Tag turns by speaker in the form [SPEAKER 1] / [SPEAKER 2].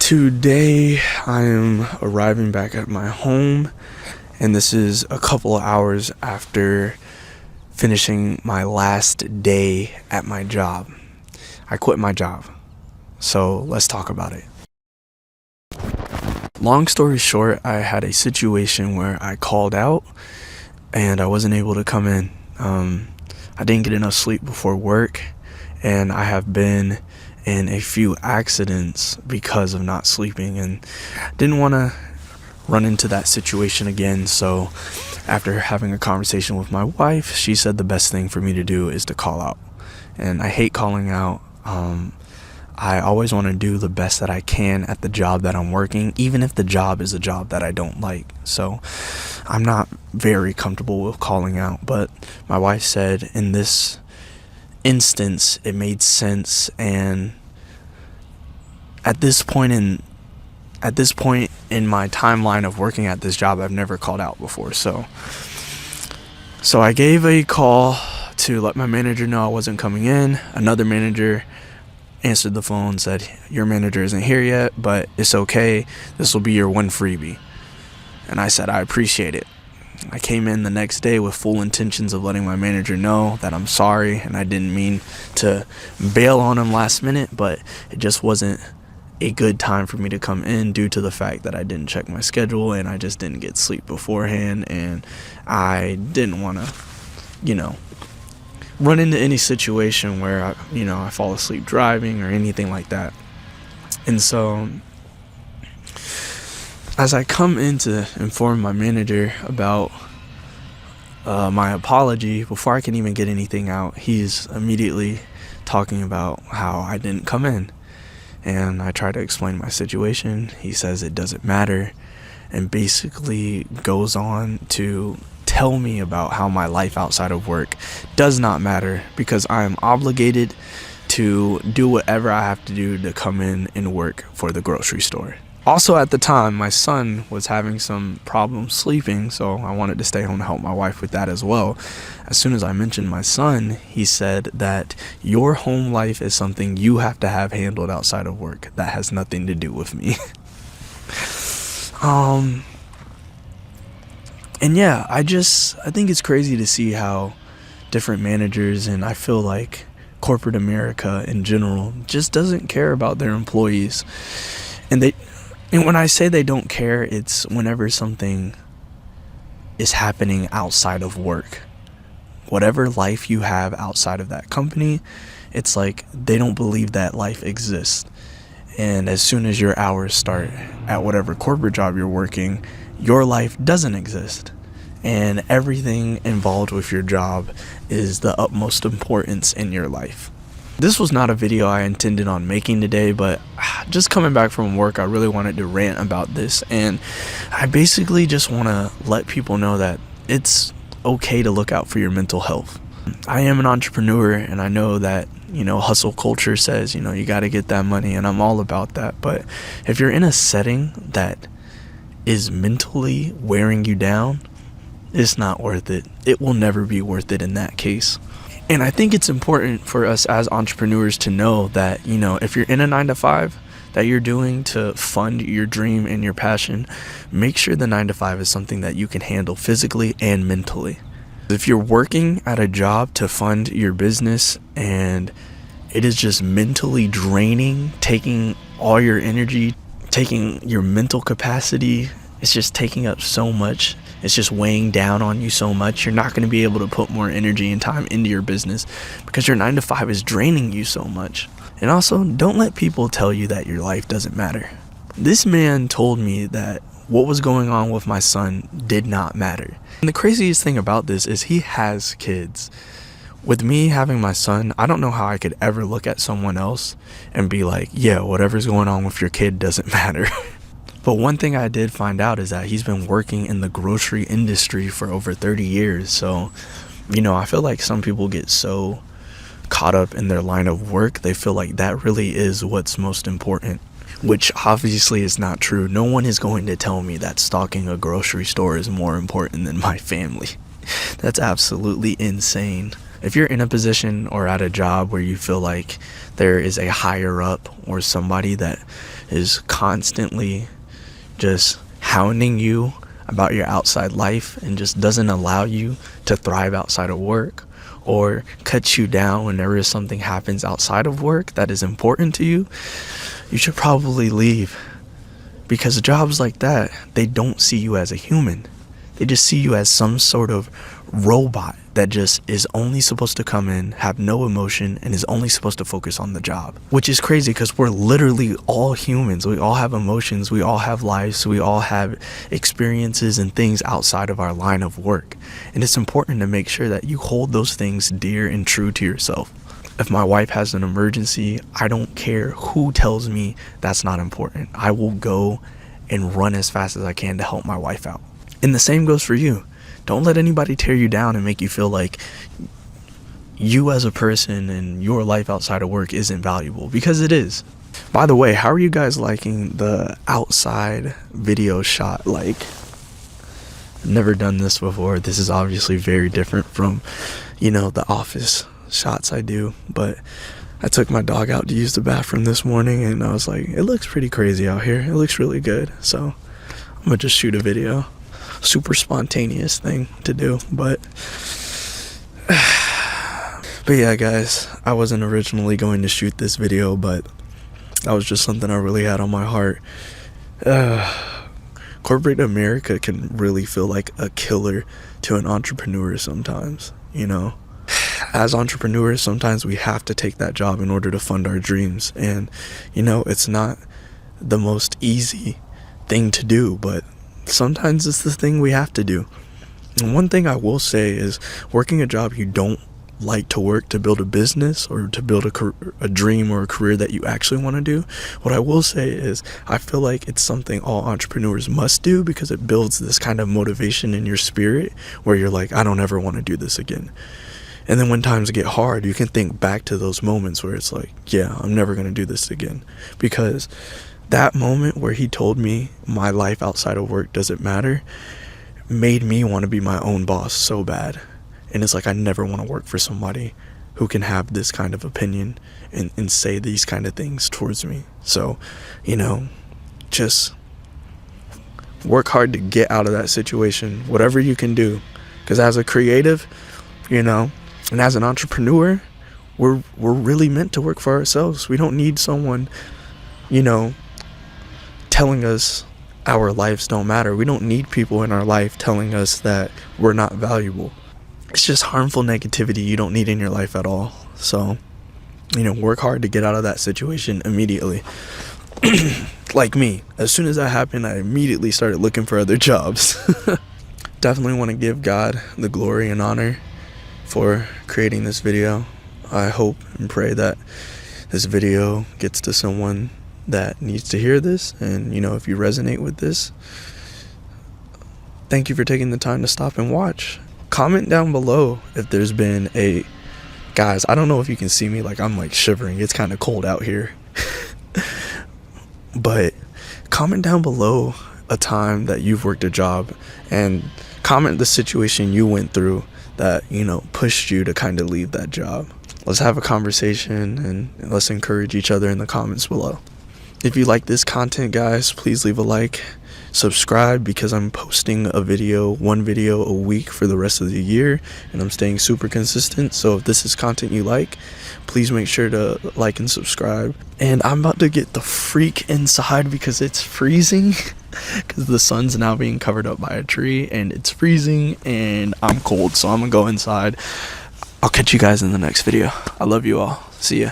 [SPEAKER 1] Today I am arriving back at my home, and this is a couple of hours after finishing my last day at my job. I quit my job, so let's talk about it. Long story short, I had a situation where I called out and I wasn't able to come in. I didn't get enough sleep before work, and I have been in a few accidents because of not sleeping, and didn't want to run into that situation again. So after having a conversation with my wife, she said the best thing for me to do is to call out. And I hate calling out. I always want to do the best that I can at the job that I'm working, even if the job is a job that I don't like. So I'm not very comfortable with calling out, but my wife said in this instance it made sense, and at this point in my timeline of working at this job, I've never called out before. So I gave a call to let my manager know I wasn't coming in. Another manager answered the phone, said, "Your manager isn't here yet, but it's okay. This will be your one freebie." And I said, "I appreciate it." I came in the next day with full intentions of letting my manager know that I'm sorry, and I didn't mean to bail on him last minute, but it just wasn't a good time for me to come in due to the fact that I didn't check my schedule and I just didn't get sleep beforehand, and I didn't want to, run into any situation where I fall asleep driving or anything like that. And so as I come in to inform my manager about my apology, before I can even get anything out, he's immediately talking about how I didn't come in. And I try to explain my situation. He says it doesn't matter, and basically goes on to tell me about how my life outside of work does not matter because I am obligated to do whatever I have to do to come in and work for the grocery store. Also, at the time, my son was having some problems sleeping, so I wanted to stay home to help my wife with that as well. As soon as I mentioned my son, he said that your home life is something you have to have handled outside of work. That has nothing to do with me. And yeah, I think it's crazy to see how different managers, and I feel like corporate America in general, just doesn't care about their employees. And when I say they don't care, it's whenever something is happening outside of work. Whatever life you have outside of that company, it's like they don't believe that life exists. And as soon as your hours start at whatever corporate job you're working, your life doesn't exist. And everything involved with your job is the utmost importance in your life. This was not a video I intended on making today, but just coming back from work, I really wanted to rant about this. And I basically just want to let people know that it's okay to look out for your mental health. I am an entrepreneur, and I know that, hustle culture says, you got to get that money, and I'm all about that. But if you're in a setting that is mentally wearing you down, it's not worth it. It will never be worth it in that case. And I think it's important for us as entrepreneurs to know that, if you're in a 9-to-5 that you're doing to fund your dream and your passion, make sure the 9-to-5 is something that you can handle physically and mentally. If you're working at a job to fund your business and it is just mentally draining, taking all your energy, taking your mental capacity, it's just taking up so much. It's just weighing down on you so much. You're not going to be able to put more energy and time into your business because your 9-to-5 is draining you so much. And also, don't let people tell you that your life doesn't matter. This man told me that what was going on with my son did not matter. And the craziest thing about this is he has kids. With me having my son, I don't know how I could ever look at someone else and be like, yeah, whatever's going on with your kid doesn't matter. But one thing I did find out is that he's been working in the grocery industry for over 30 years. So, I feel like some people get so caught up in their line of work, they feel like that really is what's most important, which obviously is not true. No one is going to tell me that stocking a grocery store is more important than my family. That's absolutely insane. If you're in a position or at a job where you feel like there is a higher up or somebody that is constantly just hounding you about your outside life and just doesn't allow you to thrive outside of work, or cuts you down whenever something happens outside of work that is important to you, you should probably leave. Because jobs like that, they don't see you as a human. They just see you as some sort of robot that just is only supposed to come in, have no emotion, and is only supposed to focus on the job. Which is crazy because we're literally all humans. We all have emotions, we all have lives, we all have experiences and things outside of our line of work. And it's important to make sure that you hold those things dear and true to yourself. If my wife has an emergency, I don't care who tells me that's not important. I will go and run as fast as I can to help my wife out. And the same goes for you. Don't let anybody tear you down and make you feel like you as a person and your life outside of work isn't valuable, because it is. By the way, how are you guys liking the outside video shot? Like, I've never done this before. This is obviously very different from, the office shots I do, but I took my dog out to use the bathroom this morning and I was like, it looks pretty crazy out here. It looks really good. So I'm gonna just shoot a video. Super spontaneous thing to do, but yeah, guys, I wasn't originally going to shoot this video, but that was just something I really had on my heart. Corporate America can really feel like a killer to an entrepreneur sometimes. As entrepreneurs, sometimes we have to take that job in order to fund our dreams, and it's not the most easy thing to do, but sometimes it's the thing we have to do. And one thing I will say is, working a job you don't like to work to build a business or to build a dream or a career that you actually want to do, what I will say is I feel like it's something all entrepreneurs must do, because it builds this kind of motivation in your spirit where you're like, I don't ever want to do this again. And then when times get hard, you can think back to those moments where it's like, yeah, I'm never going to do this again. Because that moment where he told me my life outside of work doesn't matter made me want to be my own boss so bad. And it's like, I never want to work for somebody who can have this kind of opinion and say these kind of things towards me. So, just work hard to get out of that situation, whatever you can do. Because as a creative, and as an entrepreneur, we're really meant to work for ourselves. We don't need someone, telling us our lives don't matter. We don't need people in our life telling us that we're not valuable. It's just harmful negativity you don't need in your life at all. So, work hard to get out of that situation immediately. Like me, as soon as that happened, I immediately started looking for other jobs. Definitely want to give God the glory and honor for creating this video. I hope and pray that this video gets to someone that needs to hear this, and if you resonate with this, thank you for taking the time to stop and watch. Comment down below if there's been guys, I don't know if you can see me, like I'm like shivering, it's kind of cold out here. But comment down below a time that you've worked a job, and comment the situation you went through that pushed you to kind of leave that job. Let's have a conversation and let's encourage each other in the comments below. If you like this content, guys, please leave a like, subscribe, because I'm posting one video a week for the rest of the year, and I'm staying super consistent. So if this is content you like, please make sure to like and subscribe. And I'm about to get the freak inside because it's freezing, because the sun's now being covered up by a tree and it's freezing and I'm cold, so I'm gonna go inside. I'll catch you guys in the next video. I love you all. See ya.